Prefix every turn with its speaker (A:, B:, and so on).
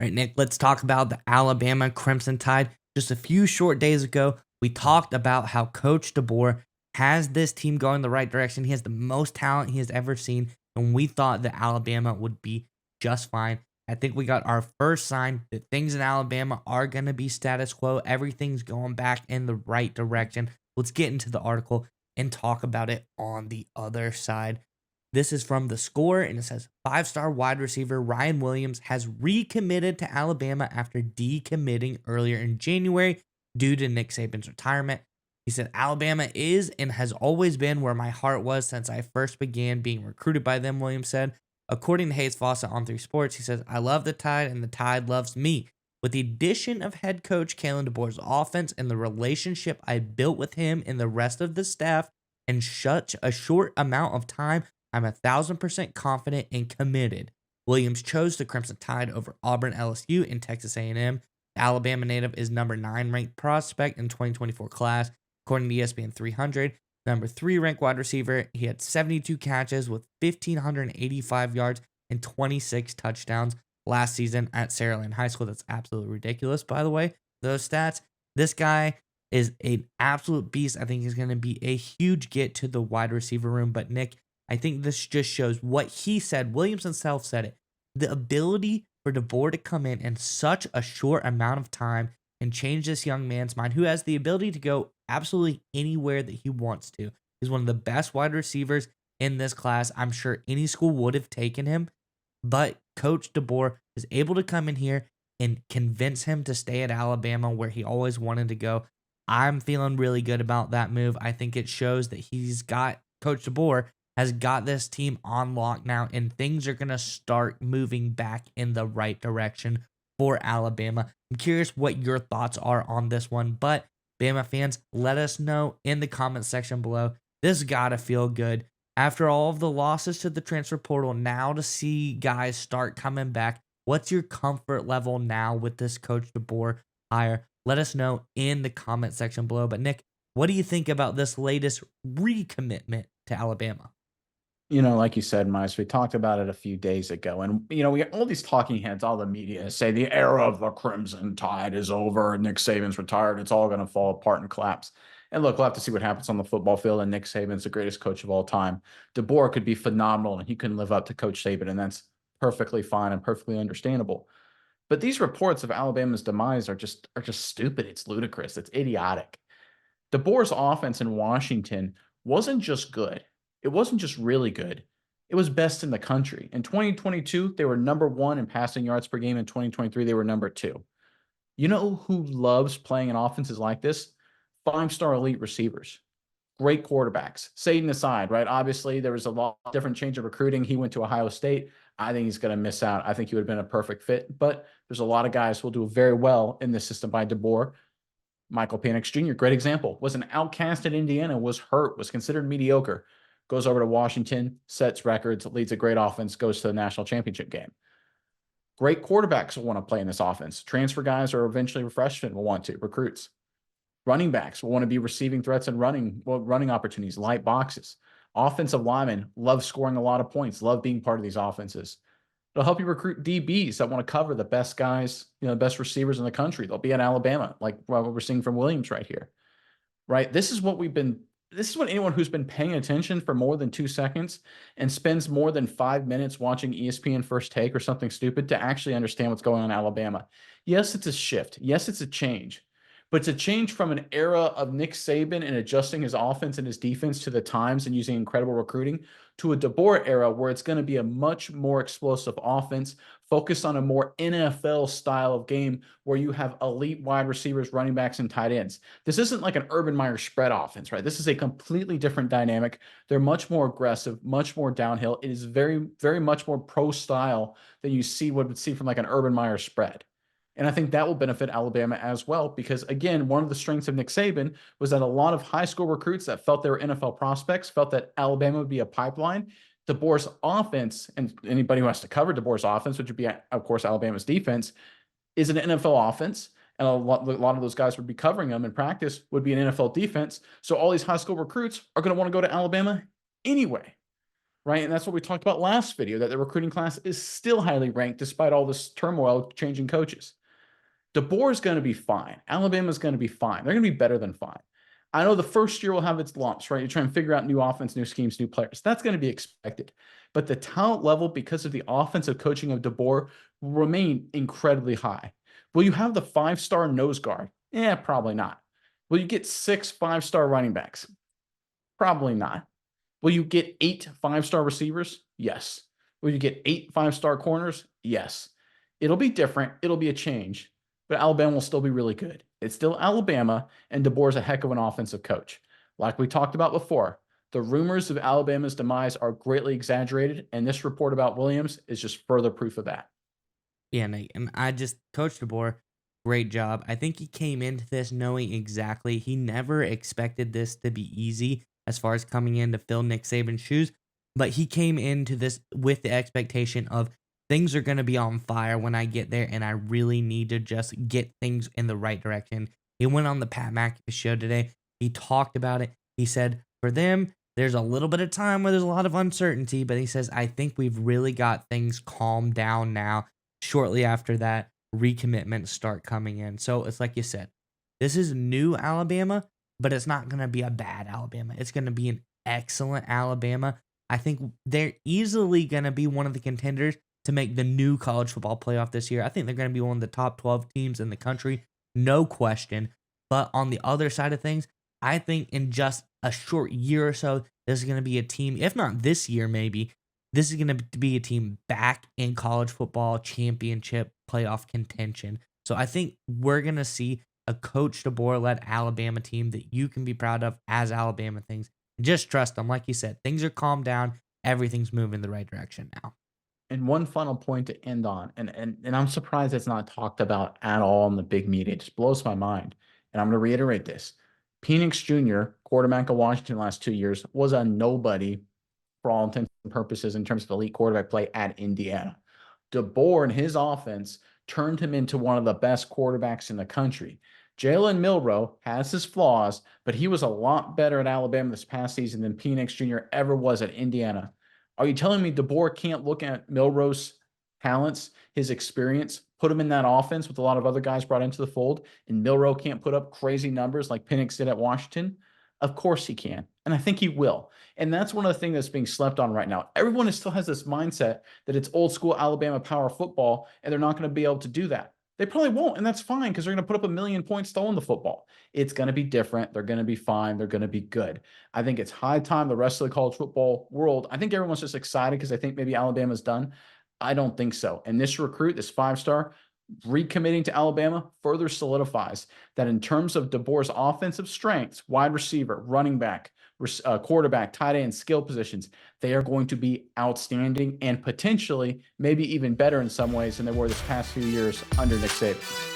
A: All right, Nick, let's talk about the Alabama Crimson Tide. Just a few short days ago, we talked about how Coach DeBoer has this team going the right direction. He has the most talent he has ever seen, and we thought that Alabama would be just fine. I think we got our first sign that things in Alabama are going to be status quo. Everything's going back in the right direction. Let's get into the article and talk about it on the other side. This is from The Score, and it says five-star wide receiver Ryan Williams has recommitted to Alabama after decommitting earlier in January due to Nick Saban's retirement. He said, Alabama is and has always been where my heart was since I first began being recruited by them, Williams said. According to Hayes Fawcett on 3 Sports, he says, I love the Tide and the Tide loves me. With the addition of head coach Kalen DeBoer's offense and the relationship I built with him and the rest of the staff in such a short amount of time, I'm 1,000% confident and committed. Williams chose the Crimson Tide over Auburn, LSU, and Texas A&M. The Alabama native is number 9 ranked prospect in 2024 class, according to ESPN 300. Number 3 ranked wide receiver. He had 72 catches with 1,585 yards and 26 touchdowns last season at Saraland High School. That's absolutely ridiculous, by the way, those stats. This guy is an absolute beast. I think he's going to be a huge get to the wide receiver room. But Nick, I think this just shows what he said. Williams himself said it. The ability for DeBoer to come in such a short amount of time and change this young man's mind, who has the ability to go absolutely anywhere that he wants to. He's one of the best wide receivers in this class. I'm sure any school would have taken him, but Coach DeBoer is able to come in here and convince him to stay at Alabama where he always wanted to go. I'm feeling really good about that move. I think it shows that Coach DeBoer has got this team on lock now, and things are going to start moving back in the right direction for Alabama. I'm curious what your thoughts are on this one, but Bama fans, let us know in the comment section below. This got to feel good. After all of the losses to the transfer portal, now to see guys start coming back, what's your comfort level now with this Coach DeBoer hire? Let us know in the comment section below. But Nick, what do you think about this latest recommitment to Alabama?
B: Like you said, Miles, we talked about it a few days ago. And, we got all these talking heads, all the media say the era of the Crimson Tide is over. Nick Saban's retired. It's all going to fall apart and collapse. And look, we'll have to see what happens on the football field. And Nick Saban's the greatest coach of all time. DeBoer could be phenomenal and he couldn't live up to Coach Saban. And that's perfectly fine and perfectly understandable. But these reports of Alabama's demise are just stupid. It's ludicrous. It's idiotic. DeBoer's offense in Washington wasn't just good. It wasn't just really good. It was best in the country. In 2022, they were number 1 in passing yards per game. In 2023, they were number 2. You know who loves playing in offenses like this? 5-star elite receivers. Great quarterbacks. Satan aside, right? Obviously, there was a lot different change of recruiting. He went to Ohio State. I think he's going to miss out. I think he would have been a perfect fit. But there's a lot of guys who will do very well in this system by DeBoer. Michael Penix Jr., great example, was an outcast at Indiana, was hurt, was considered mediocre, goes over to Washington, sets records, leads a great offense, goes to the national championship game. Great quarterbacks will want to play in this offense. Transfer guys or eventually freshmen will want to, recruits. Running backs will want to be receiving threats and running opportunities, light boxes. Offensive linemen love scoring a lot of points, love being part of these offenses. It'll help you recruit DBs that want to cover the best guys, the best receivers in the country. They'll be at Alabama, like what we're seeing from Williams right here. Right? This is what anyone who's been paying attention for more than 2 seconds and spends more than 5 minutes watching ESPN First Take or something stupid to actually understand what's going on in Alabama. Yes, it's a shift. Yes, it's a change. But it's a change from an era of Nick Saban and adjusting his offense and his defense to the times and using incredible recruiting to a DeBoer era where it's going to be a much more explosive offense focused on a more NFL style of game where you have elite wide receivers, running backs, and tight ends. This isn't like an Urban Meyer spread offense, right? This is a completely different dynamic. They're much more aggressive, much more downhill. It is very, very much more pro style than you would see from like an Urban Meyer spread. And I think that will benefit Alabama as well, because again, one of the strengths of Nick Saban was that a lot of high school recruits that felt they were NFL prospects felt that Alabama would be a pipeline. DeBoer's offense, and anybody who has to cover DeBoer's offense, which would be, of course, Alabama's defense, is an NFL offense. And a lot of those guys would be covering them in practice, would be an NFL defense. So all these high school recruits are going to want to go to Alabama anyway. right? And that's what we talked about last video, that the recruiting class is still highly ranked despite all this turmoil changing coaches. DeBoer is going to be fine. Alabama's going to be fine. They're going to be better than fine. I know the first year will have its lumps, right? You're trying to figure out new offense, new schemes, new players. That's going to be expected. But the talent level, because of the offensive coaching of DeBoer, will remain incredibly high. Will you have the 5-star nose guard? Yeah, probably not. Will you get 6 5-star running backs? Probably not. Will you get 8 5-star receivers? Yes. Will you get 8 5-star corners? Yes. It'll be different. It'll be a change, but Alabama will still be really good. It's still Alabama, and DeBoer's a heck of an offensive coach. Like we talked about before, the rumors of Alabama's demise are greatly exaggerated, and this report about Williams is just further proof of that.
A: Yeah, Nate, and Coach DeBoer, great job. I think he came into this knowing exactly he never expected this to be easy as far as coming in to fill Nick Saban's shoes, but he came into this with the expectation of things are going to be on fire when I get there, and I really need to just get things in the right direction. He went on the Pat McAfee show today. He talked about it. He said for them, there's a little bit of time where there's a lot of uncertainty, but he says, I think we've really got things calmed down now. Shortly after that, recommitments start coming in. So it's like you said, this is new Alabama, but it's not going to be a bad Alabama. It's going to be an excellent Alabama. I think they're easily going to be one of the contenders to make the new college football playoff this year. I think they're going to be one of the top 12 teams in the country, no question. But on the other side of things, I think in just a short year or so, this is going to be a team, if not this year, maybe, this is going to be a team back in college football championship playoff contention. So I think we're going to see a Coach DeBoer led Alabama team that you can be proud of as Alabama things. Just trust them. Like you said, things are calmed down. Everything's moving in the right direction now.
B: And one final point to end on, and I'm surprised it's not talked about at all in the big media. It just blows my mind. And I'm going to reiterate this. Penix Jr., quarterback of Washington the last 2 years, was a nobody for all intents and purposes in terms of elite quarterback play at Indiana. DeBoer and his offense turned him into one of the best quarterbacks in the country. Jalen Milroe has his flaws, but he was a lot better at Alabama this past season than Penix Jr. ever was at Indiana. Are you telling me DeBoer can't look at Milroe's talents, his experience, put him in that offense with a lot of other guys brought into the fold, and Milroe can't put up crazy numbers like Penix did at Washington? Of course he can, and I think he will. And that's one of the things that's being slept on right now. Everyone still has this mindset that it's old school Alabama power football, and they're not going to be able to do that. They probably won't, and that's fine because they're going to put up 1,000,000 points to own the football. It's going to be different. They're going to be fine. They're going to be good. I think it's high time the rest of the college football world. I think everyone's just excited because I think maybe Alabama's done. I don't think so. And this recruit, this 5-star, recommitting to Alabama further solidifies that in terms of DeBoer's offensive strengths, wide receiver, running back, quarterback, tight end, skill positions, they are going to be outstanding and potentially maybe even better in some ways than they were this past few years under Nick Saban.